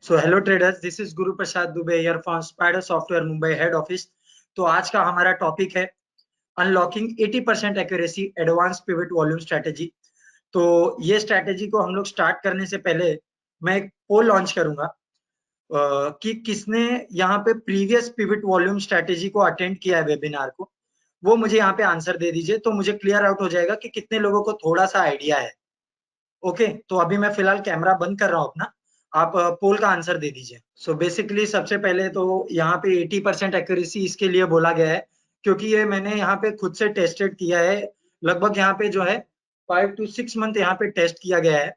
So hello traders, this is Guru Prasad Dubey here from Spider Software Mumbai head office. तो आज का हमारा टॉपिक है unlocking 80% accuracy advance pivot volume strategy. तो ये स्ट्रेटेजी को हम लोग स्टार्ट करने से पहले मैं एक पोल लॉन्च करूंगा कि किसने यहाँ पे प्रीवियस पिवट वॉल्यूम स्ट्रेटेजी को अटेंड किया है वेबिनार को, वो मुझे यहाँ पे आंसर दे दीजिए। तो मुझे क्लियर आउट हो जाएगा कि कितने लोगों को थोड़ा सा आइडिया है। ओके, तो अभी मैं फिलहाल कैमरा बंद कर रहा हूँ अपना, आप पोल का आंसर दे दीजिए। सो बेसिकली सबसे पहले तो यहाँ पे 80% एक्यूरेसी इसके लिए बोला गया है क्योंकि ये मैंने यहाँ पे खुद से टेस्टेड किया है। लगभग यहाँ पे जो है 5 to 6 मंथ यहाँ पे टेस्ट किया गया है।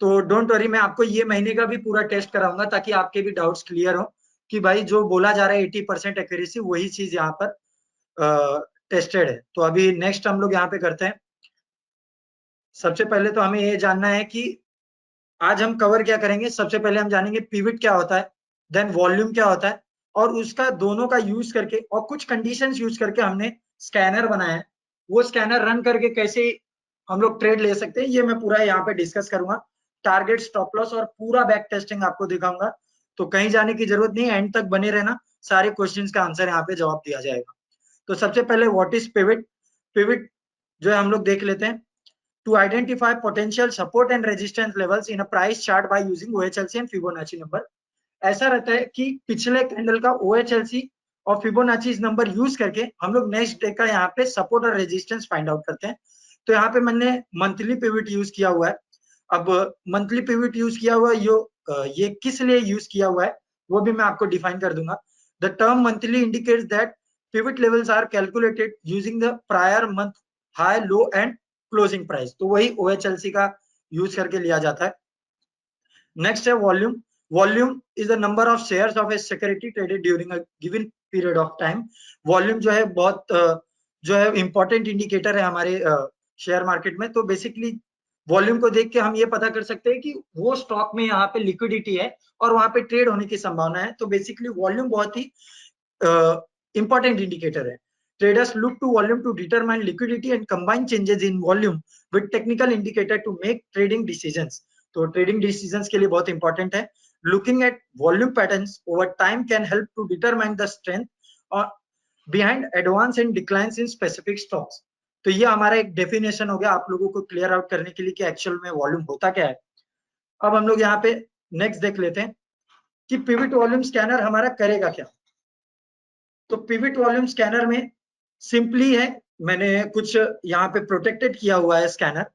तो डोंट वरी, मैं आपको ये महीने का भी पूरा टेस्ट कराऊंगा ताकि आपके भी डाउट्स क्लियर हो कि भाई जो बोला जा रहा है 80% एक्यूरेसी वही चीज यहाँ पर टेस्टेड है। तो अभी नेक्स्ट हम लोग यहाँ पे करते हैं। सबसे पहले तो हमें ये जानना है कि आज हम कवर क्या करेंगे। सबसे पहले हम जानेंगे पिवट क्या होता है, देन वॉल्यूम क्या होता है, और उसका दोनों का यूज करके और कुछ कंडीशंस यूज करके हमने स्कैनर बनाया है। वो स्कैनर रन करके कैसे हम लोग ट्रेड ले सकते हैं ये मैं पूरा यहाँ पे डिस्कस करूंगा। टारगेट, स्टॉप लॉस और पूरा बैक टेस्टिंग आपको दिखाऊंगा। तो कहीं जाने की जरूरत नहीं, एंड तक बने रहना, सारे क्वेश्चंस का आंसर यहाँ पे जवाब दिया जाएगा। तो सबसे पहले व्हाट इज पिवट। पिवट जो है हम लोग देख लेते हैं। To identify potential support and resistance levels in a price chart by using OHLC and Fibonacci number। ऐसा रहता है कि पिछले कैंडल का OHLC और फिबोनाची नंबर यूज करके हम लोग नेक्स्ट डे का यहाँ पे सपोर्ट और रेजिस्टेंस फाइंड आउट करते हैं। तो यहाँ पे मैंने मंथली पिवट यूज किया हुआ है। अब मंथली पिवट यूज किया हुआ ये किस लिए यूज किया हुआ है वो भी मैं आपको डिफाइन कर दूंगा। The term monthly indicates that pivot levels are calculated using the prior month high, low and closing price. तो वही OHLC का यूज करके लिया जाता है। नेक्स्ट है volume. Volume is the number of shares of A security traded during a given period of time. Volume जो है बहुत जो है इंपॉर्टेंट इंडिकेटर है हमारे शेयर मार्केट में। तो बेसिकली वॉल्यूम को देख के हम ये पता कर सकते हैं कि वो स्टॉक में यहाँ पे लिक्विडिटी है और वहां पे ट्रेड होने की संभावना है। तो बेसिकली वॉल्यूम बहुत ही important indicator है। Traders look to volume to determine liquidity and combine changes in volume with technical indicator to make trading decisions। तो trading decisions के लिए बहुत important है। Looking at volume patterns over time can help to determine the strength or behind advance and declines in specific stocks। तो ये हमारा एक definition हो गया आप लोगों को क्लियर आउट करने के लिए कि एक्चुअल में वॉल्यूम होता क्या है। अब हम लोग यहाँ पे नेक्स्ट देख लेते हैं कि पिवट वॉल्यूम स्कैनर हमारा करेगा क्या। तो पिवट वॉल्यूम स्कैनर में सिंपली है, मैंने कुछ यहाँ पे प्रोटेक्टेड किया हुआ है स्कैनर।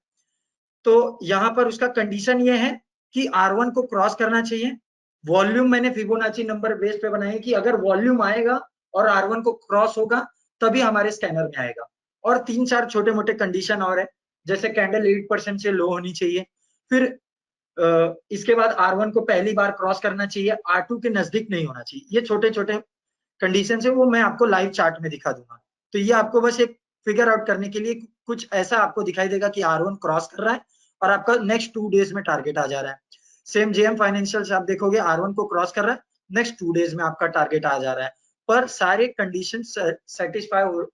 तो यहाँ पर उसका कंडीशन ये है कि R1 को क्रॉस करना चाहिए। वॉल्यूम मैंने फिबोनाची नंबर बेस पे बनाई कि अगर वॉल्यूम आएगा और R1 को क्रॉस होगा तभी हमारे स्कैनर में आएगा। और 3-4 छोटे मोटे कंडीशन और है, जैसे कैंडल 8% से लो होनी चाहिए, फिर इसके बाद R1 को पहली बार क्रॉस करना चाहिए, R2 के नजदीक नहीं होना चाहिए। ये छोटे छोटे कंडीशन है, वो मैं आपको लाइव चार्ट में दिखा दूंगा। तो ये आपको बस एक फिगर आउट करने के लिए कुछ ऐसा आपको दिखाई देगा कि R1 क्रॉस कर रहा है और आपका नेक्स्ट 2 डेज में टारगेट आ जा रहा है। सेम जेएम फाइनेंशियल से आप देखोगे R1 को क्रॉस कर रहा है, नेक्स्ट 2 डेज में आपका टारगेट आ जा रहा है। पर सारे कंडीशन सेटिस्फाई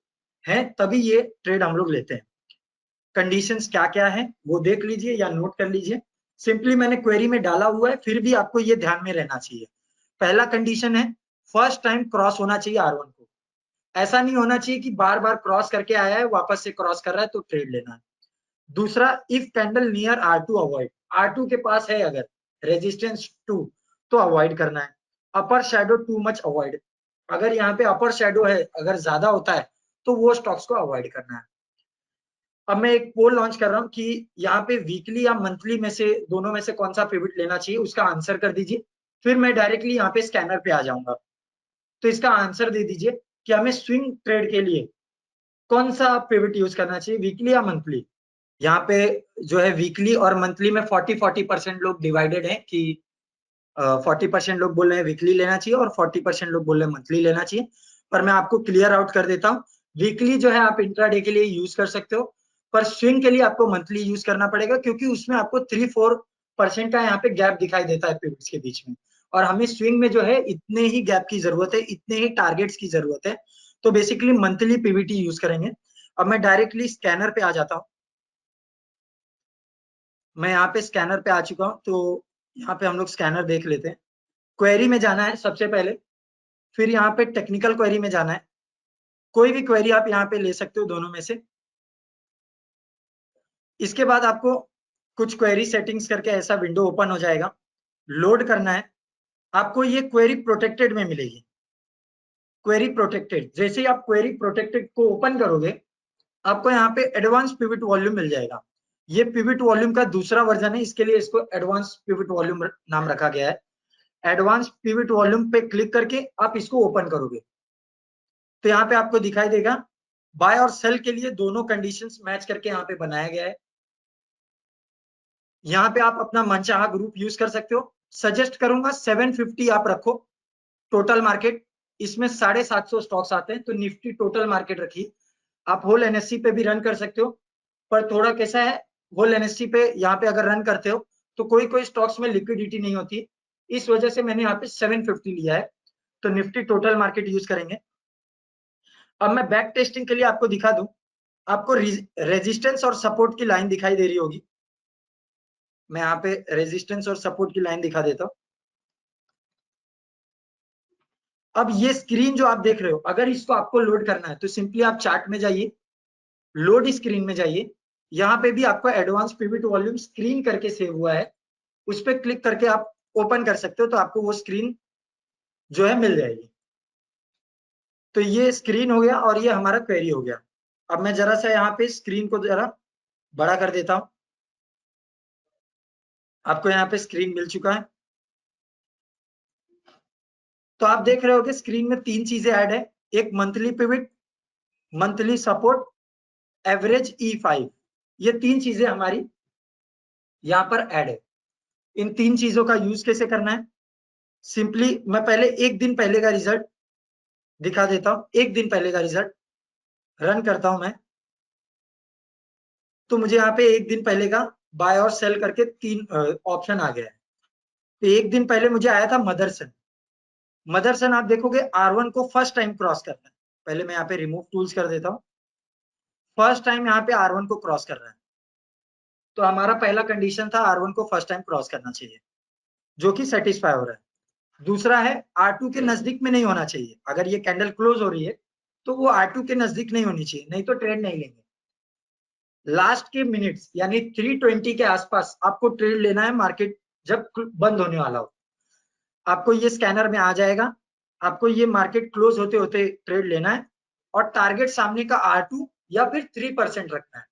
हैं तभी ये ट्रेड हम लोग लेते हैं। कंडीशंस क्या क्या है वो देख लीजिए या नोट कर लीजिए। सिंपली मैंने क्वेरी में डाला हुआ है, फिर भी आपको ये ध्यान में रहना चाहिए। पहला कंडीशन है फर्स्ट टाइम क्रॉस होना चाहिए R1 को। ऐसा नहीं होना चाहिए कि बार बार क्रॉस करके आया है वापस से क्रॉस कर रहा है तो ट्रेड लेना है। दूसरा, if candle near R2 avoid, R2 के पास है अगर रेजिस्टेंस 2 तो अवॉइड करना है। अपर शैडो टू मच अवॉइड, अगर यहाँ पे अपर शैडो है अगर ज्यादा होता है तो वो स्टॉक्स को अवॉइड करना है। अब मैं एक पोल लॉन्च कर रहा हूँ कि यहाँ पे वीकली या मंथली में से दोनों में से कौन सा पिवट लेना चाहिए, उसका आंसर कर दीजिए। फिर मैं डायरेक्टली यहाँ पे स्कैनर पे आ जाऊंगा। तो इसका आंसर दे दीजिए कि हमें स्विंग ट्रेड के लिए कौन सा पिवट यूज करना चाहिए, वीकली या मंथली। यहाँ पे जो है वीकली और मंथली में 40-40% लोग डिवाइडेड हैं कि 40% लोग बोल रहे हैं वीकली लेना चाहिए और 40% लोग बोल रहे हैं मंथली लेना चाहिए। पर मैं आपको क्लियर आउट कर देता हूँ, वीकली जो है आप इंट्राडे के लिए यूज कर सकते हो, पर स्विंग के लिए आपको मंथली यूज करना पड़ेगा क्योंकि उसमें आपको 3-4% का यहाँ पे गैप दिखाई देता है पिवट्स के बीच में। और हमें स्विंग में जो है इतने ही गैप की जरूरत है, इतने ही टारगेट्स की जरूरत है। तो बेसिकली मंथली पीवीटी यूज करेंगे। अब मैं डायरेक्टली स्कैनर पे आ जाता हूँ। मैं यहाँ पे स्कैनर पे आ चुका हूँ। तो यहाँ पे हम लोग स्कैनर देख लेते हैं। क्वेरी में जाना है सबसे पहले, फिर यहाँ पे टेक्निकल क्वेरी में जाना है। कोई भी क्वेरी आप यहाँ पे ले सकते हो दोनों में से। इसके बाद आपको कुछ क्वेरी सेटिंग्स करके ऐसा विंडो ओपन हो जाएगा, लोड करना है। आपको ये क्वेरी प्रोटेक्टेड में मिलेगी, क्वेरी प्रोटेक्टेड। जैसे ही आप क्वेरी प्रोटेक्टेड को ओपन करोगे, आपको यहाँ पे एडवांस पिवट वॉल्यूम मिल जाएगा। ये पिवट वॉल्यूम का दूसरा वर्जन है, इसके लिए इसको एडवांस पिवट वॉल्यूम नाम रखा गया है। एडवांस पिवट वॉल्यूम पे क्लिक करके आप इसको ओपन करोगे तो यहाँ पे आपको दिखाई देगा बाय और सेल के लिए दोनों कंडीशंस मैच करके यहाँ पे बनाया गया है। यहाँ पे आप अपना मनचाहा ग्रुप यूज कर सकते हो। सजेस्ट करूंगा 750 आप रखो टोटल मार्केट। इसमें 750 स्टॉक्स आते हैं, तो निफ्टी टोटल मार्केट रखिए। आप होल एनएससी पे भी रन कर सकते हो, पर थोड़ा कैसा है, होल एनएससी पे यहाँ पे अगर रन करते हो तो कोई कोई स्टॉक्स में लिक्विडिटी नहीं होती, इस वजह से मैंने यहाँ पे 750 लिया है। तो निफ्टी टोटल मार्केट यूज करेंगे। अब मैं बैक टेस्टिंग के लिए आपको दिखा दूं। आपको रेजिस्टेंस और सपोर्ट की लाइन दिखाई दे रही होगी। मैं यहाँ पे रेजिस्टेंस और सपोर्ट की लाइन दिखा देता हूँ। अब ये स्क्रीन जो आप देख रहे हो, अगर इसको आपको लोड करना है तो सिंपली आप चार्ट में जाइए, लोड स्क्रीन में जाइए। यहाँ पे भी आपका एडवांस पिवट वॉल्यूम स्क्रीन करके सेव हुआ है, उस पर क्लिक करके आप ओपन कर सकते हो, तो आपको वो स्क्रीन जो है मिल जाएगी। तो ये स्क्रीन हो गया और ये हमारा क्वेरी हो गया। अब मैं जरा सा यहाँ पे स्क्रीन को जरा बड़ा कर देता हूं। आपको यहाँ पे स्क्रीन मिल चुका है। तो आप देख रहे हो कि स्क्रीन में 3 चीजें ऐड है, एक monthly pivot, monthly support, average E5। ये 3 चीजें हमारी यहाँ पर ऐड है। इन 3 चीजों का यूज कैसे करना है, सिंपली मैं पहले एक दिन पहले का रिजल्ट दिखा देता हूं। एक दिन पहले का रिजल्ट रन करता हूं मैं, तो मुझे यहाँ पे एक दिन पहले का बाय और सेल करके 3 ऑप्शन आ गया है। तो एक दिन पहले मुझे आया था मदरसन। मदरसन आप देखोगे R1 को फर्स्ट टाइम क्रॉस करना है। पहले मैं यहाँ पे रिमूव टूल्स कर देता हूँ। फर्स्ट टाइम यहाँ पे R1 को क्रॉस कर रहा है, तो हमारा पहला कंडीशन था R1 को फर्स्ट टाइम क्रॉस करना चाहिए, जो कि सेटिस्फाई हो रहा है। दूसरा है R2 के नजदीक में नहीं होना चाहिए। अगर ये कैंडल क्लोज हो रही है तो वो R2 के नजदीक नहीं होनी चाहिए, नहीं तो ट्रेड नहीं लेंगे। लास्ट के मिनट्स यानी 320 के आसपास आपको ट्रेड लेना है, मार्केट जब बंद होने वाला हो। आपको ये स्कैनर में आ जाएगा, आपको ये मार्केट क्लोज होते होते ट्रेड लेना है, और टारगेट सामने का R2 या फिर 3% रखना है।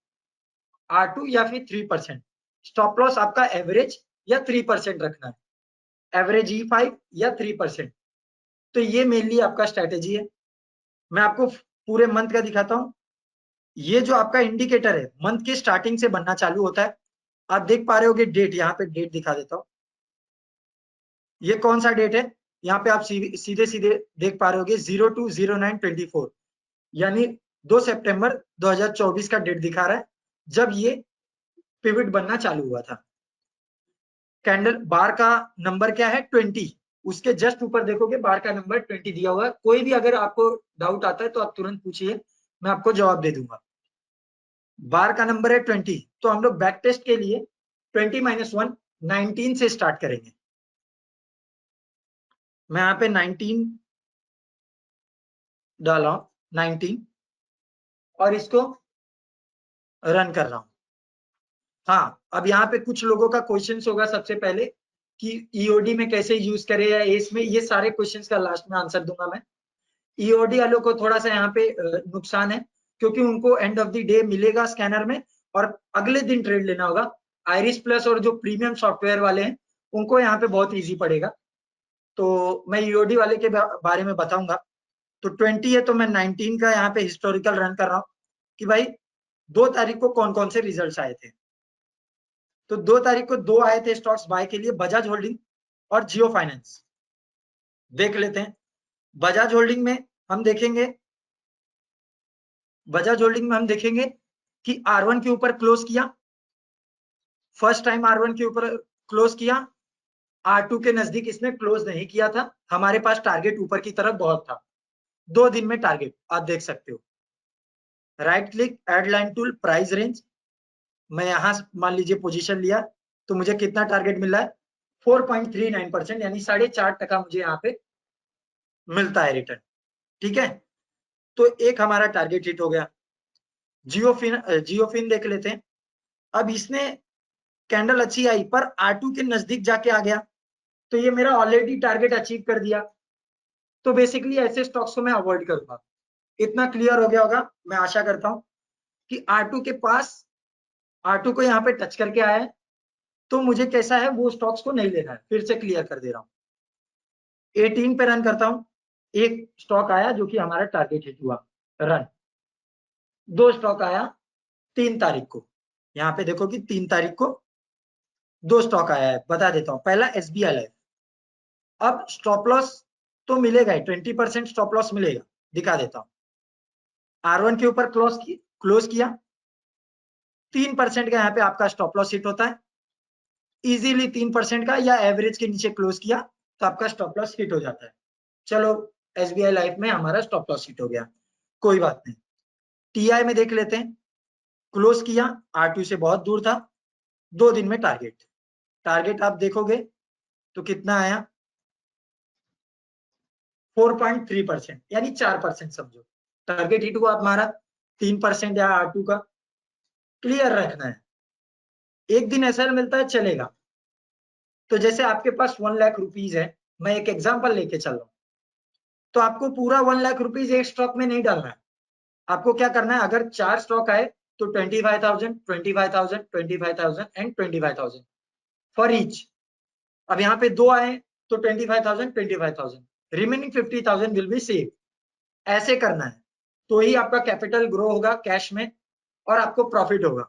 R2 या फिर 3%। स्टॉप लॉस आपका एवरेज या 3% रखना है, एवरेज E5 या 3%। तो ये मेनली आपका स्ट्रेटेजी है। मैं आपको पूरे मंथ का दिखाता हूं। ये जो आपका इंडिकेटर है मंथ के स्टार्टिंग से बनना चालू होता है। आप देख पा रहे होगे डेट, यहाँ पे डेट दिखा देता हूं। ये कौन सा डेट है, यहाँ पे आप सीधे सीधे देख पा रहे होगे 02/09/24, यानी 2 सितंबर 2024 का डेट दिखा रहा है, जब ये पिवट बनना चालू हुआ था। कैंडल बार का नंबर क्या है, 20। उसके जस्ट ऊपर देखोगे बार का नंबर 20 दिया हुआ है। कोई भी अगर आपको डाउट आता है तो आप तुरंत पूछिए, मैं आपको जवाब दे दूंगा। बार का नंबर है 20, तो हम लोग बैक टेस्ट के लिए 20 - 1 19 से स्टार्ट करेंगे। मैं यहाँ पे 19 डाला हूं, 19, और इसको रन कर रहा हूं। हाँ, अब यहाँ पे कुछ लोगों का क्वेश्चन होगा सबसे पहले कि ईओडी में कैसे यूज करें या एस में, ये सारे क्वेश्चंस का लास्ट में आंसर दूंगा मैं। ईओडी वालों को थोड़ा सा यहाँ पे नुकसान है, क्योंकि उनको एंड ऑफ द डे मिलेगा स्कैनर में और अगले दिन ट्रेड लेना होगा। आइरिस प्लस और जो प्रीमियम सॉफ्टवेयर वाले हैं उनको यहाँ पे बहुत इजी पड़ेगा। तो मैं ईओडी वाले के बारे में बताऊंगा। तो 20 है तो मैं 19 का यहाँ पे हिस्टोरिकल रन कर रहा हूँ कि भाई 2 तारीख को कौन कौन से रिजल्ट आए थे। तो 2 तारीख को 2 आए थे स्टॉक्स बाय के लिए, बजाज होल्डिंग और जियो फाइनेंस। देख लेते हैं। बजाज होल्डिंग में हम देखेंगे, बजाज होल्डिंग में हम देखेंगे कि R1 के ऊपर क्लोज किया, फर्स्ट टाइम R1 के ऊपर क्लोज किया। R2 के नजदीक इसने क्लोज नहीं किया था, हमारे पास टारगेट ऊपर की तरफ बहुत था। 2 दिन में टारगेट आप देख सकते हो। Right click, add line tool, price range. मैं यहां मान लीजिए पोजीशन लिया, तो मुझे कितना टारगेट मिल रहा है, 4.39% यानी 4.5% मुझे यहाँ पे मिलता है रिटर्न। ठीक है, तो एक हमारा टारगेट हिट हो गया। जियोफिन देख लेते हैं। अब इसने कैंडल अच्छी आई पर R2 के नजदीक जाके आ गया, तो ये मेरा ऑलरेडी टारगेट अचीव कर दिया। तो बेसिकली ऐसे स्टॉक्स को मैं अवॉइड करूंगा। इतना क्लियर हो गया होगा, मैं आशा करता हूं कि R2 के पास, R2 को यहाँ पे टच करके आया है, तो मुझे कैसा है वो स्टॉक्स को नहीं लेना है। फिर से क्लियर कर दे रहा हूँ। 18 पे रन करता हूं, एक स्टॉक आया जो कि हमारा टारगेट हिट हुआ, रन। दो स्टॉक आया 3 तारीख को, यहाँ पे देखो कि 3 तारीख को दो स्टॉक आया है, बता देता हूँ। पहला SBI लाइफ। अब स्टॉप लॉस तो मिलेगा ही, 20% स्टॉप लॉस मिलेगा, दिखा देता हूँ। R1 के ऊपर क्लोज किया, 3% का यहाँ पे आपका स्टॉप लॉस हिट होता है। इजीली 3% का या एवरेज के नीचे क्लोज किया तो आपका स्टॉप लॉस हिट हो जाता है। चलो SBI लाइफ में हमारा स्टॉप लॉस हिट हो गया, कोई बात नहीं। TI में देख लेते हैं। क्लोज किया, R2 से बहुत दूर था, 2 दिन में टारगेट आप देखोगे तो कितना आया, 4.3% यानी 4% समझो। टारगेट हिट हुआ हमारा 3% या R2 का। क्लियर रखना है, एक दिन ऐसा मिलता है चलेगा। तो जैसे आपके पास 1 लाख रुपीज है, मैं एक एग्जांपल लेके चल रहा हूँ, तो आपको पूरा 1 लाख रुपीज एक स्टॉक में नहीं डालना है। आपको क्या करना है, अगर 4 स्टॉक आए तो 25,000, 25,000, 25,000 एंड 25,000 फॉर ईच। अब यहाँ पे 2 आए तो 25,000, 25,000, रिमेनिंग 50,000 विल बी सेव। ऐसे करना है, तो ही आपका कैपिटल ग्रो होगा कैश में और आपको प्रॉफिट होगा।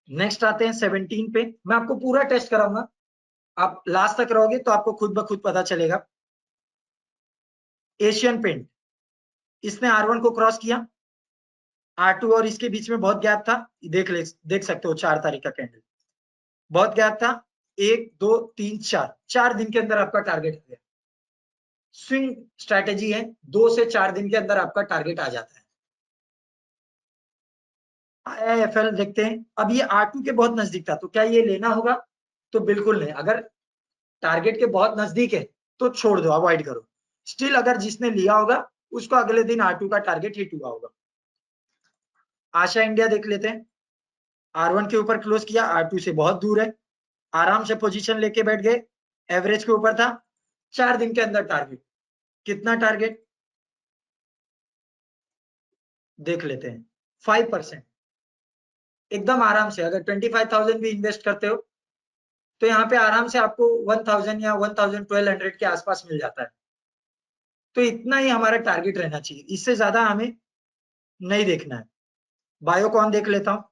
नेक्स्ट आते हैं 17 पे। मैं आपको पूरा टेस्ट कराऊंगा, आप लास्ट तक रहोगे तो आपको खुद ब खुद पता चलेगा। एशियन पेंट, इसने R1 को क्रॉस किया, R2 और इसके बीच में बहुत गैप था, देख सकते हो 4 तारीख का कैंडल, बहुत गैप था। 1 2 3 4 दिन के अंदर आपका टारगेट आ गया। स्विंग स्ट्रैटेजी है, 2 से 4 दिन के अंदर आपका टारगेट आ जाता है। IIFL देखते हैं। अब ये R2 के बहुत नजदीक था, तो क्या ये लेना होगा? तो बिल्कुल नहीं। अगर टारगेट के बहुत नजदीक है तो छोड़ दो, अवॉइड करो। स्टिल अगर जिसने लिया होगा उसको अगले दिन R2 का टारगेट हिट हुआ होगा। आशा इंडिया देख लेते हैं। R1 के ऊपर क्लोज किया, R2 से बहुत दूर है, आराम से पोजीशन लेके बैठ गए, एवरेज के ऊपर था। 4 दिन के अंदर टारगेट, कितना टारगेट देख लेते हैं, 5%। एकदम आराम से अगर 25,000 भी इन्वेस्ट करते हो तो यहाँ पे आराम से आपको 1,000 या 1,200 के आसपास मिल जाता है। तो इतना ही हमारा टारगेट रहना चाहिए, इससे ज्यादा हमें नहीं देखना है। बायोकॉन देख लेता हूँ।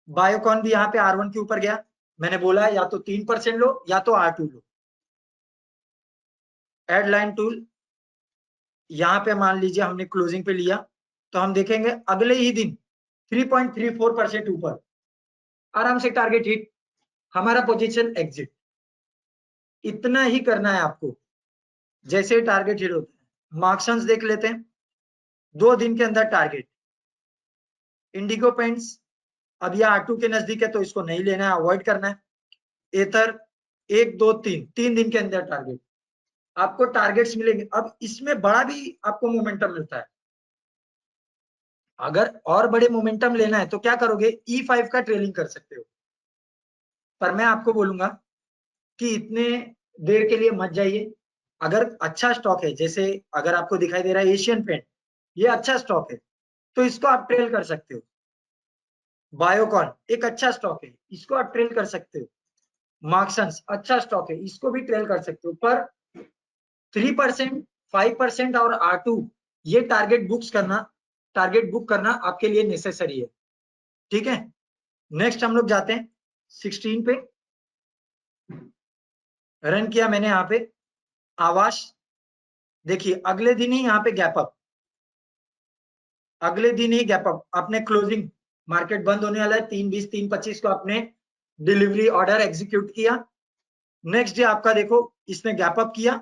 बायोकॉन भी यहाँ पे R1 के ऊपर गया, मैंने बोला या तो 3% लो या तो R2 लो। एड लाइन टूल, यहाँ पे मान लीजिए हमने क्लोजिंग पे लिया तो हम देखेंगे अगले ही दिन 3.34% ऊपर, आराम से टारगेट हिट, हमारा पोजीशन एग्जिट। इतना ही करना है आपको, जैसे टारगेट हिट होता है। मार्क्सन्स देख लेते हैं, 2 दिन के अंदर टारगेट। इंडिगो पेंट्स, अब ये R2 के नजदीक है तो इसको नहीं लेना है, अवॉइड करना है। एथर 1 2 3 दिन के अंदर टारगेट, आपको टारगेट्स मिलेंगे। अब इसमें बड़ा भी आपको मोमेंटम मिलता है। अगर और बड़े मोमेंटम लेना है तो क्या करोगे, E5 का ट्रेलिंग कर सकते हो। पर मैं आपको बोलूंगा कि इतने देर के लिए मत जाइए। अगर अच्छा स्टॉक है, जैसे अगर आपको दिखाई दे रहा है एशियन पेंट, ये अच्छा स्टॉक है तो इसको आप ट्रेल कर सकते हो। बायोकॉन एक अच्छा स्टॉक है, इसको आप ट्रेल कर सकते हो। मार्क्सन्स अच्छा स्टॉक है, इसको भी ट्रेल कर सकते हो। पर 3%, 5% और R2 ये टारगेट बुक करना आपके लिए नेसेसरी है। ठीक है, नेक्स्ट हम लोग जाते हैं 16 पे। रन किया मैंने यहाँ पे आवास, देखिए अगले दिन ही यहाँ पे गैप अप, अगले दिन ही गैप अप। आपने क्लोजिंग, मार्केट बंद होने वाला है 3:20 3:25 को आपने डिलीवरी ऑर्डर एग्जीक्यूट किया। नेक्स्ट डे आपका देखो इसने गैप अप किया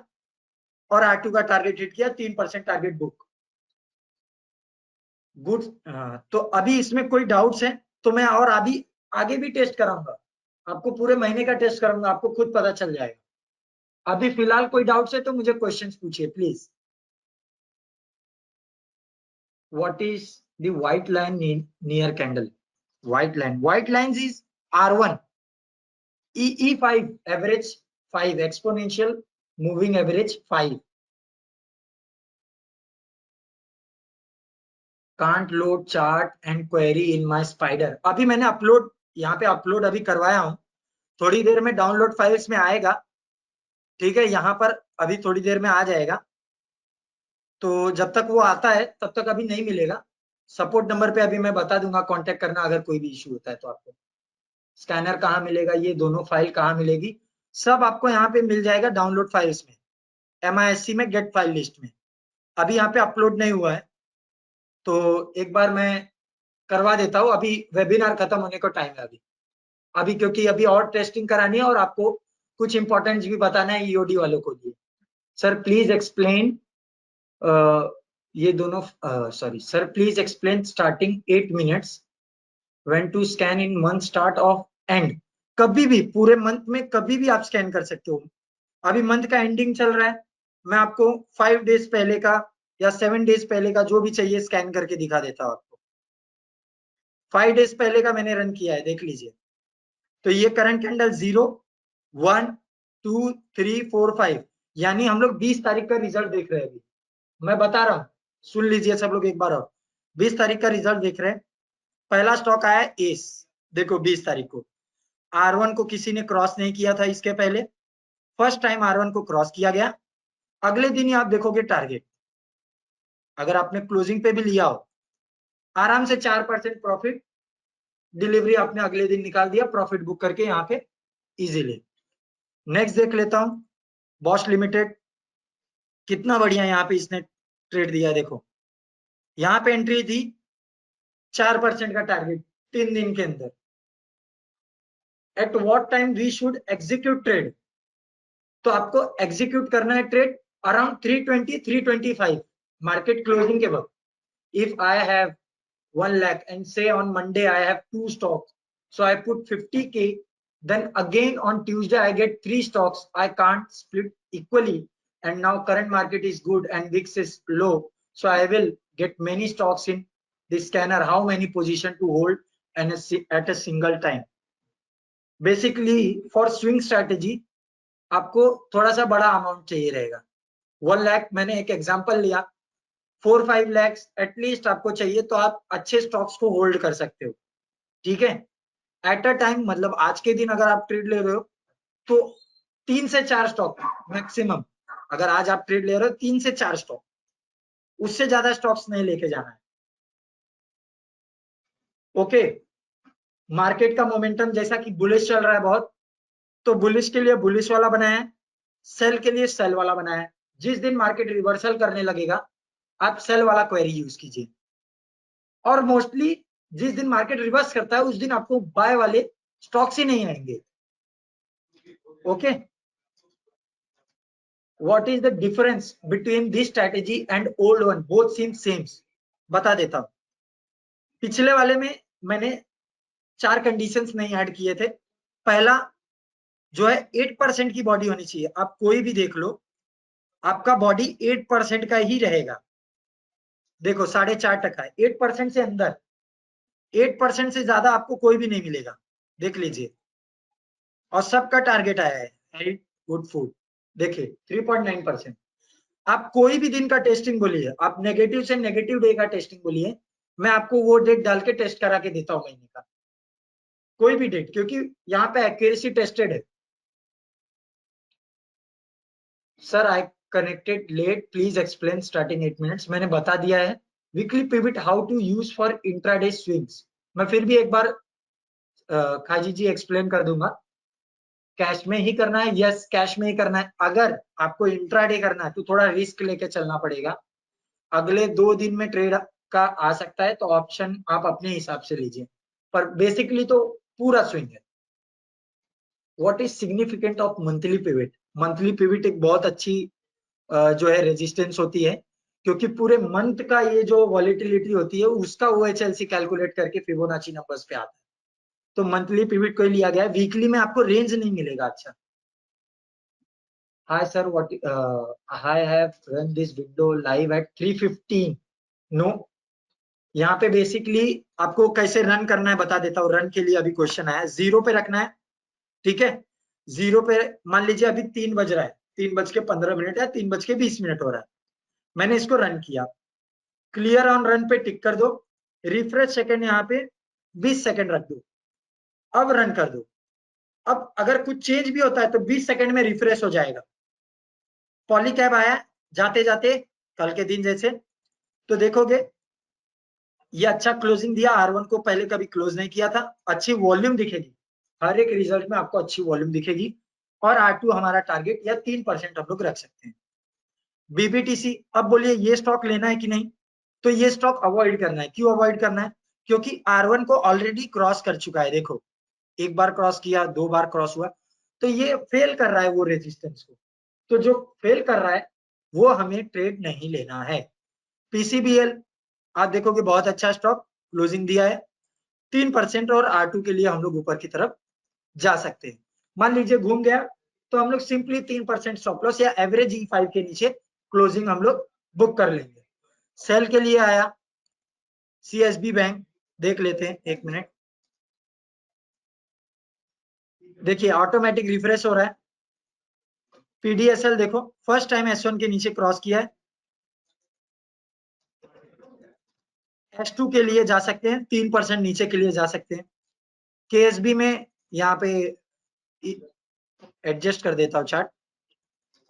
और R2 का टारगेट हिट किया, 3% टारगेट बुक। गुड। तो अभी इसमें कोई डाउट्स है तो मैं और अभी आगे भी टेस्ट कराऊंगा। आपको पूरे महीने का टेस्ट कराऊंगा, आपको खुद पता चल जाएगा। अभी फिलहाल कोई डाउट्स है तो मुझे क्वेश्चंस पूछिए please. What is the white line near candle? White lines is R1, EE5 average 5, exponential moving average 5. Can't load chart and query in my spider. अभी मैंने अपलोड, यहाँ पे अपलोड अभी करवाया हूँ, थोड़ी देर में डाउनलोड फाइल्स में आएगा। ठीक है, यहाँ पर अभी थोड़ी देर में आ जाएगा, तो जब तक वो आता है तब तक अभी नहीं मिलेगा। सपोर्ट नंबर पे अभी मैं बता दूंगा, कांटेक्ट करना अगर कोई भी इशू होता है तो। आपको स्कैनर कहाँ मिलेगा, ये दोनों फाइल कहाँ मिलेगी, सब आपको यहाँ पे मिल जाएगा डाउनलोड फाइल्स में, MISC में गेट फाइल लिस्ट में। अभी यहाँ पे अपलोड नहीं हुआ है, तो एक बार मैं करवा देता हूँ। अभी वेबिनार खत्म होने को टाइम है अभी क्योंकि अभी और टेस्टिंग करानी है और आपको कुछ इंपॉर्टेंट भी बताना है EOD वालों को लिए। सर प्लीज एक्सप्लेन, ये दोनों sorry sir, please explain starting 8 minutes when to scan in month start of end. कभी भी पूरे मंथ में कभी भी आप स्कैन कर सकते हो। अभी मंथ का एंडिंग चल रहा है, मैं आपको 5 डेज पहले का या 7 डेज पहले का जो भी चाहिए स्कैन करके दिखा देता हूँ आपको। 5 डेज पहले का मैंने रन किया है, देख लीजिए। तो ये करंट कैंडल 0, 1, 2, 3, 4, 5, यानी हम लोग 20 तारीख का रिजल्ट देख रहे हैं। अभी मैं बता रहा हूँ, सुन लीजिए सब लोग एक बार और। 20 तारीख का रिजल्ट देख रहे हैं। पहला स्टॉक आया एस, देखो 20 तारीख को R1 को किसी ने क्रॉस नहीं किया था इसके पहले, फर्स्ट टाइम R1 को क्रॉस किया गया। अगले दिन ही आप देखोगे टारगेट, अगर आपने क्लोजिंग पे भी लिया हो, आराम से 4% प्रॉफिट डिलीवरी आपने अगले दिन निकाल दिया, प्रॉफिट बुक करके यहाँ पे इजीली। नेक्स्ट देख लेता हूँ, बॉश लिमिटेड, कितना बढ़िया यहाँ पे इसने ट्रेड दिया। देखो यहाँ पे एंट्री थी, 4% का टारगेट 3 दिन के अंदर। At what time we should execute trade? तो आपको एग्जीक्यूट करना है ट्रेड अराउंड 320 325 मार्केट क्लोजिंग के वक्त। If I have 1 lakh and say on Monday I have 2 stocks, so I put 50k, then again on Tuesday I get 3 stocks, I can't split equally, and now current market is good and VIX is low, so I will get many stocks in the scanner. How many position to hold and at a single time? Basically for swing strategy आपको थोड़ा सा बड़ा amount चाहिए रहेगा। 1 लाख मैंने एक example लिया, 4-5 lakhs at least आपको चाहिए, तो आप अच्छे स्टॉक्स को होल्ड कर सकते हो। ठीक है, एट अ टाइम, मतलब आज के दिन अगर आप ट्रेड ले रहे हो तो 3 से 4 स्टॉक मैक्सिमम। अगर आज आप ट्रेड ले रहे हो 3 से 4 स्टॉक, उससे ज्यादा स्टॉक्स नहीं लेके जाना है। ओके, मार्केट का मोमेंटम जैसा कि बुलिश चल रहा है बहुत, तो बुलिश के लिए बुलिश वाला बनाया है, सेल के लिए सेल वाला बनाया है। जिस दिन मार्केट रिवर्सल करने लगेगा आप सेल वाला क्वेरी यूज कीजिए, और मोस्टली जिस दिन मार्केट रिवर्स करता है उस दिन आपको बाय वाले स्टॉक्स ही नहीं आएंगे। Okay, what is the difference between this strategy and old one? Both seem same. बता देता हूं, पिछले वाले में मैंने 4 कंडीशंस नहीं ऐड किए थे। पहला जो है 8% की बॉडी होनी चाहिए। आप कोई भी देख लो, आपका बॉडी 8% का ही रहेगा। देखो 4.5% है, 8% से अंदर, 8% से ज्यादा आपको कोई भी नहीं मिलेगा, देख लीजिए। और सबका टारगेट आया है हेल्थ गुड फूड, देखिए 3.9%। आप कोई भी दिन का टेस्टिंग बोलिए, आप नेगेटिव से नेगेटिव डे का टेस्टिंग बोलिए, मैं आपको वो डेट डाल के टेस्ट करा के देता हूं महीने का, कोई भी डेट, क्योंकि यहाँ पे एक्यूरेसी टेस्टेड है। Sir I connected late, please explain starting 8 minutes. मैंने बता दिया है। Weekly pivot how to use for intraday swings, मैं फिर भी एक बार खाजी जी एक्सप्लेन कर दूंगा। कैश में ही करना है, यस कैश में ही करना है। अगर आपको इंट्राडे करना है तो थोड़ा रिस्क लेके चलना पड़ेगा, अगले 2 दिन में ट्रेड का आ सकता है, तो ऑप्शन आप अपने हिसाब से लीजिए, पर बेसिकली तो पूरा स्विंग है। What is significant of monthly pivot? Monthly pivot एक बहुत अच्छी जो है रेजिस्टेंस होती है, क्योंकि पूरे मंथ का ये जो वॉलेटिलिटी होती है उसका OHLC कैलकुलेट करके फिबोनाची नंबर्स पे आता है। तो मंथली पिविट को लिया गया है, वीकली में आपको रेंज नहीं मिलेगा। अच्छा, hi sir, what I have run this window live at 3:15। No, यहाँ पे बेसिकली आपको कैसे रन करना है बता देता हूँ। रन के लिए अभी क्वेश्चन आया, 0 पे रखना है, ठीक है। 0 पे मान लीजिए अभी 3 बज रहा है, 3:15 है, 3:20 हो रहा है। मैंने इसको रन किया, क्लियर ऑन रन पे टिक कर दो, रिफ्रेश सेकंड यहाँ पे 20 सेकंड रख दो, अब रन कर दो। अब अगर कुछ चेंज भी होता है तो 20 सेकंड में रिफ्रेश हो जाएगा। पॉलीकैब आया जाते जाते कल के दिन जैसे, तो देखोगे ये अच्छा क्लोजिंग दिया। R1 को पहले कभी क्लोज नहीं किया था, अच्छी वॉल्यूम दिखेगी, हर एक रिजल्ट में आपको अच्छी वॉल्यूम दिखेगी। और R2 हमारा टारगेट या 3% हम लोग रख सकते हैं। बीबीटीसी, अब बोलिए ये स्टॉक लेना है कि नहीं? तो ये स्टॉक अवॉइड करना है। क्यों अवॉइड करना है? क्योंकि R1 को ऑलरेडी क्रॉस कर चुका है। देखो, एक बार क्रॉस किया, 2 बार क्रॉस हुआ, तो ये फेल कर रहा है वो रेजिस्टेंस को। तो जो फेल कर रहा है वो हमें ट्रेड नहीं लेना है। पीसीबीएल आप देखोगे बहुत अच्छा स्टॉक क्लोजिंग दिया है 3%, और R2 के लिए हम लोग ऊपर की तरफ जा सकते हैं। मान लीजिए घूम गया तो हम लोग सिंपली 3% स्टॉप लॉस या एवरेज E5 के नीचे क्लोजिंग हम लोग बुक कर लेंगे। सेल के लिए आया सीएसबी बैंक, देख लेते हैं 1 मिनट। देखिए ऑटोमेटिक रिफ्रेश हो रहा है। पीडीएसएल देखो फर्स्ट टाइम S1 के नीचे क्रॉस किया है, S2 के लिए जा सकते हैं, 3% नीचे के लिए जा सकते हैं। केएसबी में यहाँ पे एडजस्ट कर देता हूँ चार्ट।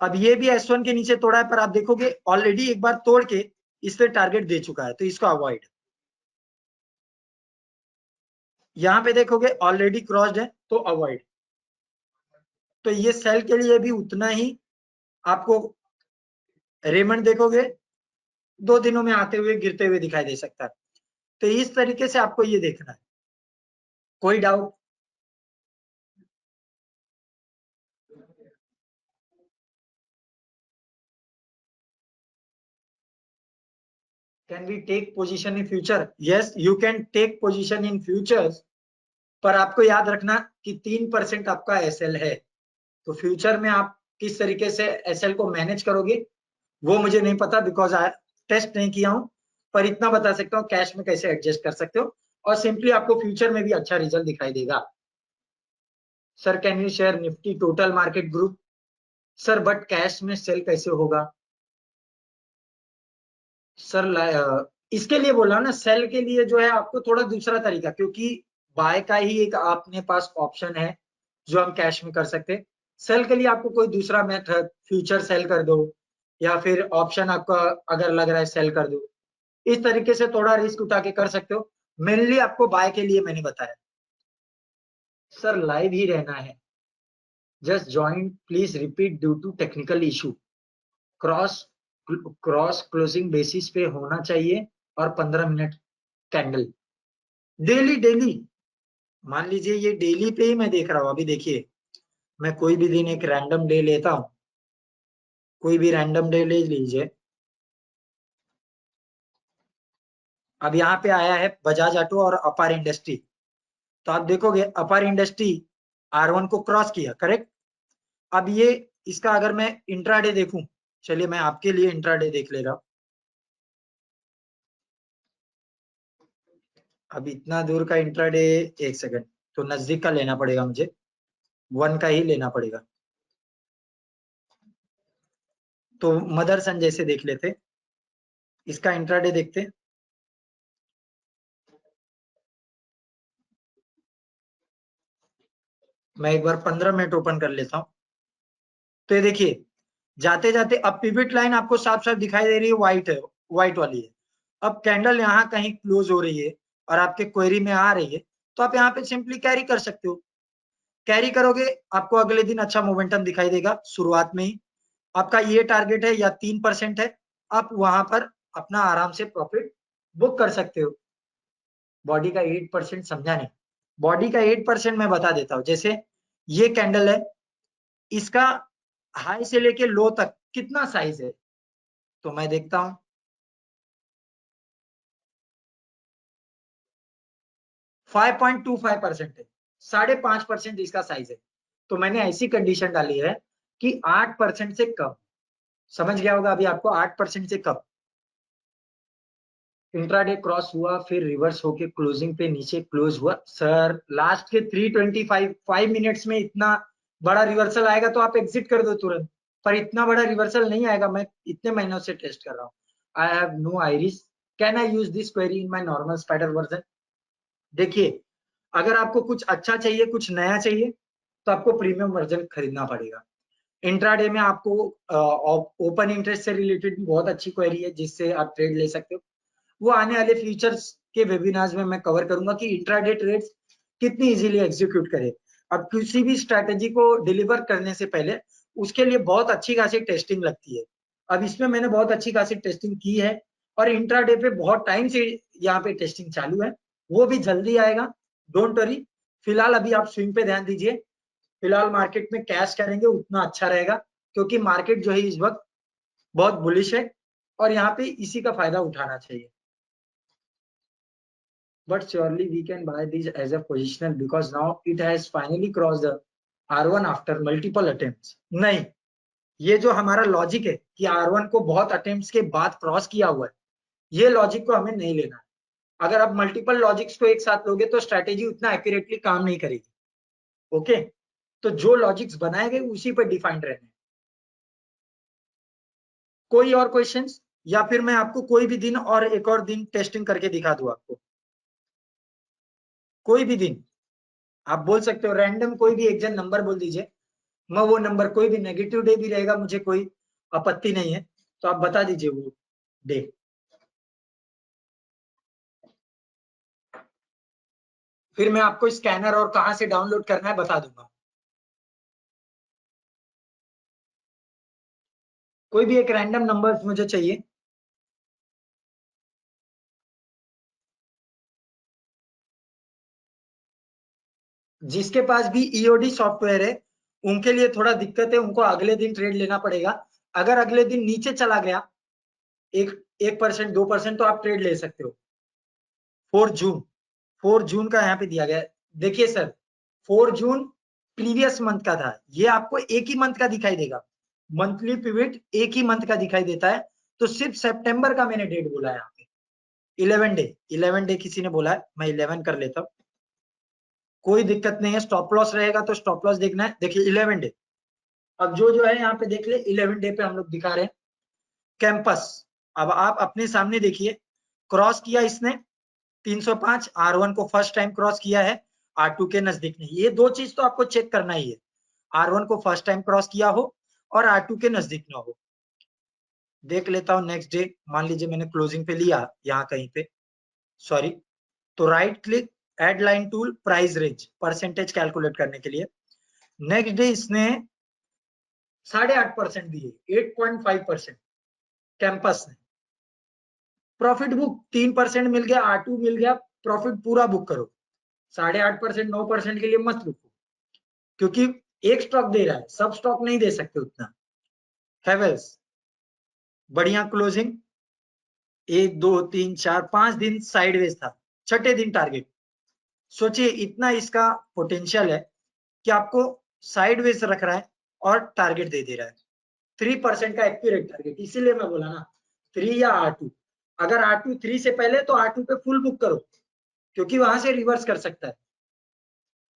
अब ये भी S1 के नीचे तोड़ा है, पर आप देखोगे ऑलरेडी एक बार तोड़ के इस पे टारगेट दे चुका है, तो इसको अवॉइड। यहाँ पे देखोगे ऑलरेडी क्रॉस्ड है, तो अवॉइड। तो ये सेल के लिए भी उतना ही आपको रेमंड देखोगे 2 दिनों में आते हुए गिरते हुए दिखाई दे सकता है। तो इस तरीके से आपको ये देखना है। कोई doubt? Can we take position in future? Yes, you can take position in futures, पर आपको याद रखना कि 3% आपका एसएल है। तो फ्यूचर में आप किस तरीके से एसएल को मैनेज करोगे वो मुझे नहीं पता, बिकॉज आई टेस्ट नहीं किया हूं। पर इतना बता सकता हूँ कैश में कैसे एडजस्ट कर सकते हो, और सिंपली आपको फ्यूचर में भी अच्छा रिजल्ट दिखाई देगा। Sir can you share Nifty total market group? Sir but cash में सेल कैसे होगा? सर इसके लिए बोला ना, सेल के लिए जो है आपको थोड़ा दूसरा तरीका, क्योंकि बाय का ही एक अपने पास ऑप्शन है जो हम कैश में कर सकते हैं। सेल के लिए आपको कोई दूसरा मेथड, फ्यूचर सेल कर दो, या फिर ऑप्शन आपका अगर लग रहा है सेल कर दो, इस तरीके से थोड़ा रिस्क उठा के कर सकते हो। मेनली आपको बाय के लिए मैंने बताया। सर लाइव ही रहना है, just join please repeat due to technical issue. Cross cross closing basis पे होना चाहिए, और 15 मिनट कैंडल डेली डेली। मान लीजिए ये डेली पे ही मैं देख रहा हूँ। अभी देखिए मैं कोई भी दिन एक रैंडम डे लेता हूँ, कोई भी रैंडम डे ले लीजिए। अब यहाँ पे आया है बजाज ऑटो और अपार इंडस्ट्री, तो आप देखोगे अपार इंडस्ट्री R1 को क्रॉस किया, करेक्ट। अब ये इसका अगर मैं इंट्राडे देखूं, चलिए मैं आपके लिए इंट्राडे देख ले रहा हूं। अब इतना दूर का इंट्राडे, 1 सेकंड, तो नजदीक का लेना पड़ेगा मुझे, 1 का ही लेना पड़ेगा। तो मदरसन जैसे देख लेते, इसका इंट्राडे देखते। मैं एक बार 15 मिनट ओपन कर लेता हूँ। तो ये देखिए जाते जाते अब पिवट लाइन आपको साफ साफ दिखाई दे रही है, व्हाइट है, व्हाइट वाली है। अब कैंडल यहाँ कहीं क्लोज हो रही है और आपके क्वेरी में आ रही है, तो आप यहाँ पे सिंपली कैरी कर सकते हो। कैरी करोगे आपको अगले दिन अच्छा मोमेंटम दिखाई देगा। शुरुआत में ही आपका ये टारगेट है या 3% है, आप वहां पर अपना आराम से प्रॉफिट बुक कर सकते हो। बॉडी का 8% समझा नहीं? बॉडी का 8% मैं बता देता हूँ। जैसे ये कैंडल है, इसका हाई से लेके लो तक कितना साइज है, तो मैं देखता हूं 5.25% है। 5.5% इसका साइज है। तो मैंने ऐसी कंडीशन डाली है कि 8% से कम, समझ गया होगा अभी आपको, 8% से कम। इंट्राडे क्रॉस हुआ, फिर रिवर्स होके क्लोजिंग पे नीचे क्लोज हुआ। सर लास्ट के 325 5 मिनट्स में इतना बड़ा रिवर्सल आएगा तो आप एग्जिट कर दो तुरंत, पर इतना बड़ा रिवर्सल नहीं आएगा। मैं इतने महीनों से टेस्ट कर रहा हूँ। I have no iris, can I use this query in my normal Spider version? देखिए, अगर आपको कुछ अच्छा चाहिए, कुछ नया चाहिए, तो आपको प्रीमियम वर्जन खरीदना पड़ेगा। इंट्राडे में आपको ओपन इंटरेस्ट से रिलेटेड भी बहुत अच्छी क्वेरी है जिससे आप ट्रेड ले सकते हो। वो आने वाले फ्यूचर्स के वेबिनार्स में मैं कवर करूंगा कि इंट्राडे ट्रेड्स कितनी इजीली एग्जीक्यूट करें। अब किसी भी स्ट्रैटेजी को डिलीवर करने से पहले उसके लिए बहुत अच्छी खासी टेस्टिंग लगती है। अब इसमें मैंने बहुत अच्छी खासी टेस्टिंग की है और इंट्राडे पे बहुत टाइम से यहाँ पे टेस्टिंग चालू है, वो भी जल्दी आएगा, डोंट वरी। फिलहाल अभी आप स्विंग पे ध्यान दीजिए। फिलहाल मार्केट में कैश करेंगे उतना अच्छा रहेगा, क्योंकि मार्केट जो है इस वक्त बहुत बुलिश है और यहाँ पे इसी का फायदा उठाना चाहिए। But surely we can buy this as a positional because now it has finally crossed the R1 after multiple attempts. नहीं, ये जो हमारा लॉजिक है कि R1 को बहुत अटेम्प्ट्स के बाद क्रॉस किया हुआ है, ये लॉजिक को हमें नहीं लेना है। अगर आप मल्टीपल लॉजिक्स को एक साथ लोगे तो स्ट्रैटेजी उतना एक्यूरेटली काम नहीं करेगी। ओके, तो जो लॉजिक्स बनाए गए उसी पर डिफाइंड रहने। कोई और क्वेश्चंस, या फिर मैं आपको कोई भी दिन और एक और दिन टेस्टिंग करके दिखा दूं आपको? कोई भी दिन आप बोल सकते हो, रैंडम कोई भी एक जन नंबर बोल दीजिए, मैं वो नंबर, कोई भी नेगेटिव डे भी रहेगा, मुझे कोई आपत्ति नहीं है, तो आप बता दीजिए वो डे। फिर मैं आपको स्कैनर और कहां से डाउनलोड करना है बता दूंगा। कोई भी एक रैंडम नंबर मुझे चाहिए। जिसके पास भी ईओडी सॉफ्टवेयर है उनके लिए थोड़ा दिक्कत है, उनको अगले दिन ट्रेड लेना पड़ेगा। अगर अगले दिन नीचे चला गया 1% 2% तो आप ट्रेड ले सकते हो। 4 जून, 4 जून का यहाँ पे दिया गया है। देखिए सर, 4 जून प्रीवियस मंथ का था, ये आपको एक ही मंथ का दिखाई देगा। मंथली पिवट एक ही मंथ का दिखाई देता है, तो सिर्फ सितंबर का मैंने डेट बोला है यहाँ पे। 11 डे किसी ने बोला है, मैं 11 कर लेता हूँ, कोई दिक्कत नहीं है। स्टॉप लॉस रहेगा तो स्टॉप लॉस देखना है। देखिए 11 डे, अब जो है यहाँ पे देख ले, 11 डे पे हम लोग दिखा रहे हैं कैंपस। अब आप अपने सामने देखिए, क्रॉस किया इसने 305, R1 को फर्स्ट टाइम क्रॉस किया है, R2 के नजदीक नहीं। ये दो चीज तो आपको चेक करना ही है, R1 को फर्स्ट टाइम क्रॉस किया हो और R2 के नजदीक ना हो। देख लेता हूं नेक्स्ट डे, मान लीजिए मैंने क्लोजिंग पे लिया यहाँ कहीं पे, सॉरी, तो right click, add line tool, price range, percentage calculate करने के लिए। नेक्स्ट डे इसने 8.5% दिए, 8.5% कैंपस ने। प्रॉफिट बुक 3% मिल गया, R2 मिल गया, प्रॉफिट पूरा बुक करो। 8.5%, 9% के लिए मत रुको, क्योंकि एक स्टॉक दे रहा है, सब स्टॉक नहीं दे सकते उतना। हैवेल्स बढ़िया क्लोजिंग, 1 2 3 4 5 दिन साइडवेज था, छठे दिन टारगेट। सोचिए इतना इसका पोटेंशियल है कि आपको साइडवेज रख रहा है और टारगेट दे रहा है 3% का एक्यूरेट टारगेट। इसीलिए मैं बोला ना 3 या R2। अगर R2 3 से पहले तो R2 पे फुल बुक करो, क्योंकि वहां से रिवर्स कर सकता है।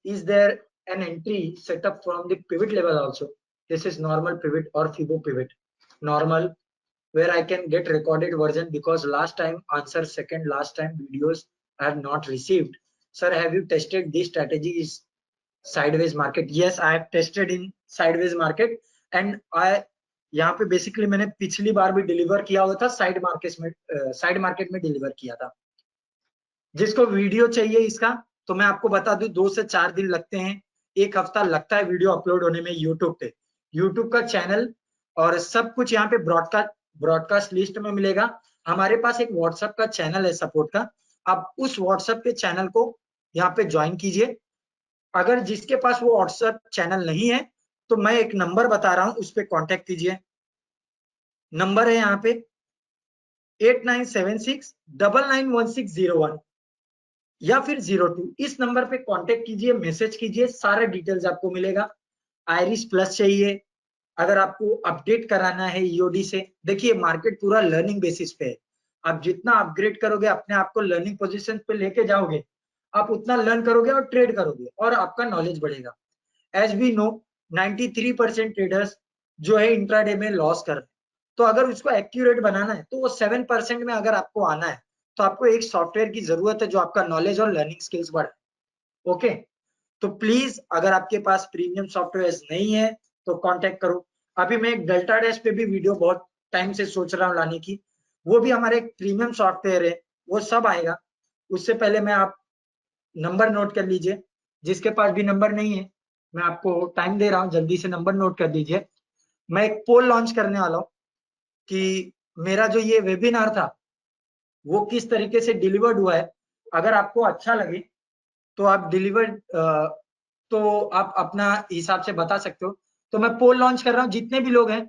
Is there an entry set up from the pivot level also? This is normal pivot or Fibo pivot. Normal, where I can get recorded version because last time answer second last time videos I have not received. Sir, have you tested this strategy is sideways market? Yes, I have tested in sideways market and I यहाँ पे basically मैंने पिछली बार भी deliver किया हुआ था, side market में deliver किया था। जिसको वीडियो चाहिए इसका, तो मैं आपको बता दूं 2 से 4 दिन लगते हैं, 1 हफ्ता लगता है वीडियो अपलोड होने में यूट्यूब पे। यूट्यूब का चैनल और सब कुछ यहाँ पे ब्रॉडकास्ट लिस्ट में मिलेगा। हमारे पास एक व्हाट्सएप का चैनल है सपोर्ट का, आप उस व्हाट्सएप के चैनल को यहाँ पे ज्वाइन कीजिए। अगर जिसके पास वो व्हाट्सएप चैनल नहीं है तो मैं एक नंबर बता रहा हूँ, उस पर कॉन्टेक्ट कीजिए। नंबर है यहाँ पे 8976 991601। या फिर 02 इस नंबर पे कांटेक्ट कीजिए, मैसेज कीजिए, सारे डिटेल्स आपको मिलेगा। आइरिस प्लस चाहिए, अगर आपको अपडेट कराना है ईओडी से, देखिए मार्केट पूरा लर्निंग बेसिस पे है। आप जितना अपग्रेड करोगे, अपने आप को लर्निंग पोजीशन पे लेके जाओगे, आप उतना लर्न करोगे और ट्रेड करोगे और आपका नॉलेज बढ़ेगा। एज वी नो 93% ट्रेडर्स जो है इंट्राडे में लॉस कर रहे हैं। तो अगर उसको एक्यूरेट बनाना है तो वो 7% में अगर आपको आना है तो आपको एक सॉफ्टवेयर की जरूरत है जो आपका नॉलेज और लर्निंग स्किल्स बढ़ाए। ओके, तो प्लीज अगर आपके पास प्रीमियम सॉफ्टवेयर नहीं है तो कांटेक्ट करो। अभी मैं एक डेल्टा डैश पे भी वीडियो बहुत टाइम से सोच रहा हूँ लाने की, वो भी हमारे एक प्रीमियम सॉफ्टवेयर है, वो सब आएगा। उससे पहले मैं आप नंबर नोट कर लीजिए, जिसके पास भी नंबर नहीं है मैं आपको टाइम दे रहा हूँ, जल्दी से नंबर नोट कर दीजिए। मैं एक पोल लॉन्च करने वाला हूँ कि मेरा जो ये वेबिनार था वो किस तरीके से डिलीवर्ड हुआ है। अगर आपको अच्छा लगे तो आप डिलीवर्ड तो आप अपना हिसाब से बता सकते हो। तो मैं पोल लॉन्च कर रहा हूँ, जितने भी लोग हैं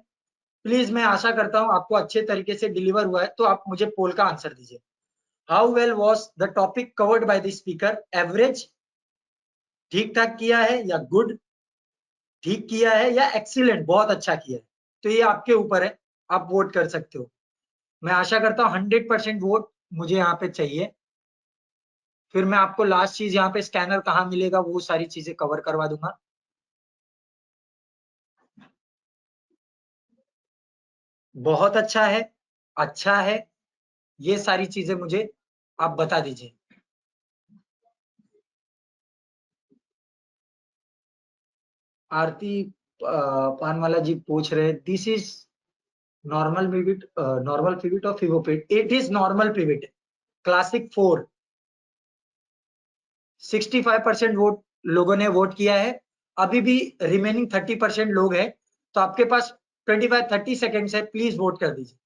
प्लीज, मैं आशा करता हूँ आपको अच्छे तरीके से डिलीवर हुआ है, तो आप मुझे पोल का आंसर दीजिए। How well was the topic covered by the speaker? Average, ठीक ठाक किया है, या गुड, ठीक किया है, या एक्सीलेंट, बहुत अच्छा किया है? तो ये आपके ऊपर है, आप वोट कर सकते हो। मैं आशा करता हूँ 100% वोट मुझे यहाँ पे चाहिए। फिर मैं आपको लास्ट चीज यहाँ पे स्कैनर कहाँ मिलेगा वो सारी चीजें कवर करवा दूंगा। बहुत अच्छा है, ये सारी चीजें मुझे आप बता दीजिए। आरती पानवाला जी पूछ रहे, this is normal pivot, normal pivot और पिवोपिट? It is normal pivot classic 4। 65% vote लोगों ने वोट किया है, अभी भी रिमेनिंग 30% लोग हैं, तो आपके पास 25-30 सेकेंड्स है, प्लीज वोट कर दीजिए।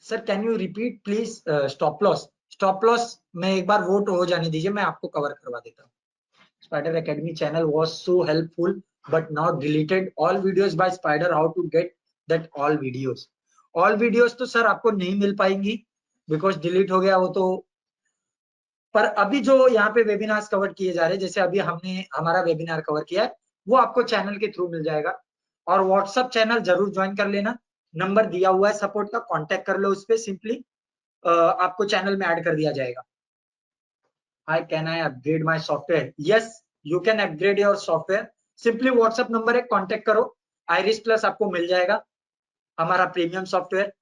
Sir can you repeat please? Stop loss, stop loss में एक बार वोट हो जाने दीजिए, मैं आपको कवर करवा देता हूँ। Spider Academy channel was so helpful but now deleted all videos by Spider, how to get that all videos? All videos तो सर आपको नहीं मिल पाएंगी बिकॉज डिलीट हो गया वो तो। पर अभी जो यहाँ पे वेबिनार्स कवर किए जा रहे हैं, जैसे अभी हमने हमारा वेबिनार कवर किया है, वो आपको चैनल के थ्रू मिल जाएगा। और व्हाट्सएप चैनल जरूर ज्वाइन कर लेना, नंबर दिया हुआ है सपोर्ट का, कांटेक्ट कर लो उस पर, सिंपली आपको चैनल में ऐड कर दिया जाएगा। Hi, can I upgrade my software? Yes, you can upgrade your software. Simply WhatsApp number है, कांटेक्ट करो, आइरिस प्लस आपको मिल जाएगा, हमारा प्रीमियम सॉफ्टवेयर।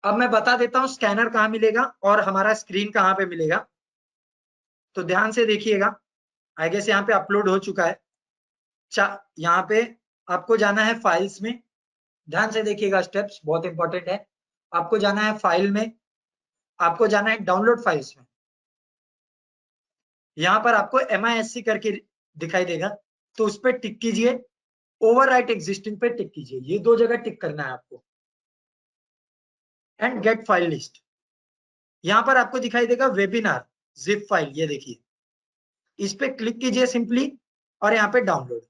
अब मैं बता देता हूँ स्कैनर कहाँ मिलेगा और हमारा स्क्रीन कहाँ पे मिलेगा, तो ध्यान से देखिएगा। आई गेस यहाँ पे अपलोड हो चुका है। यहाँ पे आपको जाना है फाइल्स में, ध्यान से देखिएगा, स्टेप्स बहुत इंपॉर्टेंट है। आपको जाना है फाइल में, आपको जाना है डाउनलोड फाइल्स में। यहाँ पर आपको MISC करके दिखाई देगा, तो उस पर टिक कीजिए, ओवरराइट एग्जिस्टिंग पे टिक कीजिए, ये दो जगह टिक करना है आपको। एंड गेट फाइल लिस्ट, यहाँ पर आपको दिखाई देगा वेबिनार जिप फाइल, ये देखिए, इस पे क्लिक कीजिए सिंपली और यहाँ पे डाउनलोड,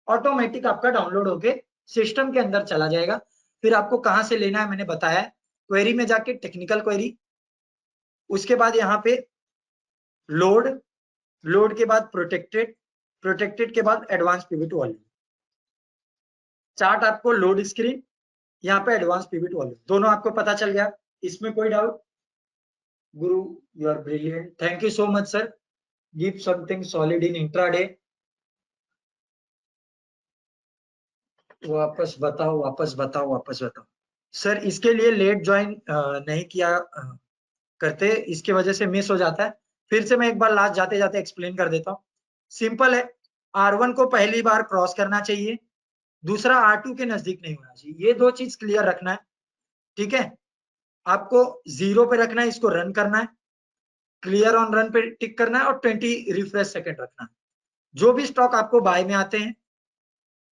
ऑटोमेटिक आपका डाउनलोड होके सिस्टम के अंदर चला जाएगा। फिर आपको कहाँ से लेना है मैंने बताया है, क्वेरी में जाके टेक्निकल क्वेरी, उसके बाद यहाँ पे लोड, लोड के बाद प्रोटेक्टेड, प्रोटेक्टेड के बाद एडवांस पिवट वॉल्यूम, चार्ट आपको लोड स्क्रीन, यहाँ पे एडवांस पिवट वॉल्यूम, दोनों आपको पता चल गया। इसमें कोई डाउट? गुरु, you are brilliant, thank you so much sir, give something solid in intraday. वापस बताओ, वापस बताओ, वापस बताओ। सर इसके लिए लेट ज्वाइन नहीं किया करते, इसके वजह से मिस हो जाता है। फिर से मैं एक बार लास्ट जाते जाते एक्सप्लेन कर देता हूँ। सिंपल है, R1 को पहली बार क्रॉस करना चाहिए, दूसरा R2 के नजदीक नहीं होना चाहिए, ये दो चीज क्लियर रखना है। ठीक है, आपको 0 पे रखना है, इसको रन करना है, क्लियर ऑन रन पे टिक करना है और 20 रिफ्रेश सेकंड रखना है। जो भी स्टॉक आपको बाय में आते हैं,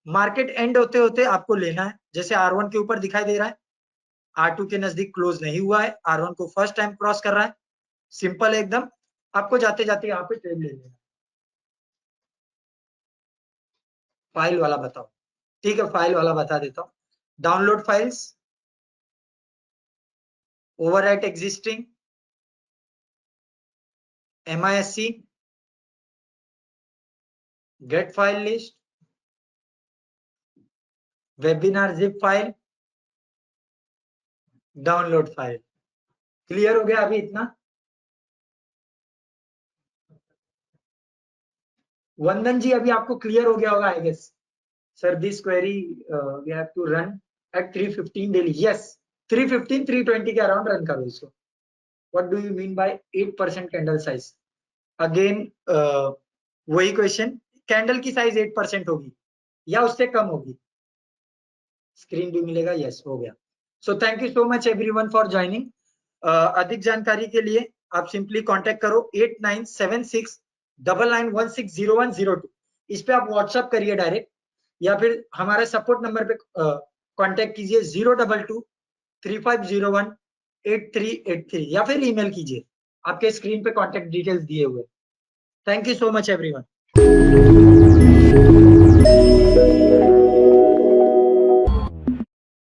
मार्केट एंड होते होते आपको लेना है। जैसे R1 के ऊपर दिखाई दे रहा है, R2 के नजदीक क्लोज नहीं हुआ है, R1 को फर्स्ट टाइम क्रॉस कर रहा है, सिंपल है एकदम। आपको जाते जाते यहाँ पे ट्रेड ले लेना। फाइल वाला बताओ। ठीक है, फाइल वाला बता देता हूँ। Download files, overwrite existing, MISC, get file list, webinar zip file, download file. Clear हो गया अभी इतना? वंदन जी अभी आपको क्लियर हो गया होगा I guess. Sir this query we have to run at 315 daily. Yes, 315 320 के अराउंड रन करो इसको। What do you mean by 8% candle size? Again वही क्वेश्चन, कैंडल की साइज 8% होगी या उससे कम होगी? स्क्रीन भी मिलेगा। यस, हो गया। So thank you so much everyone for joining. अधिक जानकारी के लिए आप सिंपली कांटेक्ट करो 897699160102। इस पे आप व्हाट्सअप करिए डायरेक्ट, या फिर हमारे सपोर्ट नंबर पे कांटेक्ट कीजिए 02235018383, या फिर ईमेल कीजिए, आपके स्क्रीन पे कांटेक्ट डिटेल्स दिए हुए। Thank you so much everyone.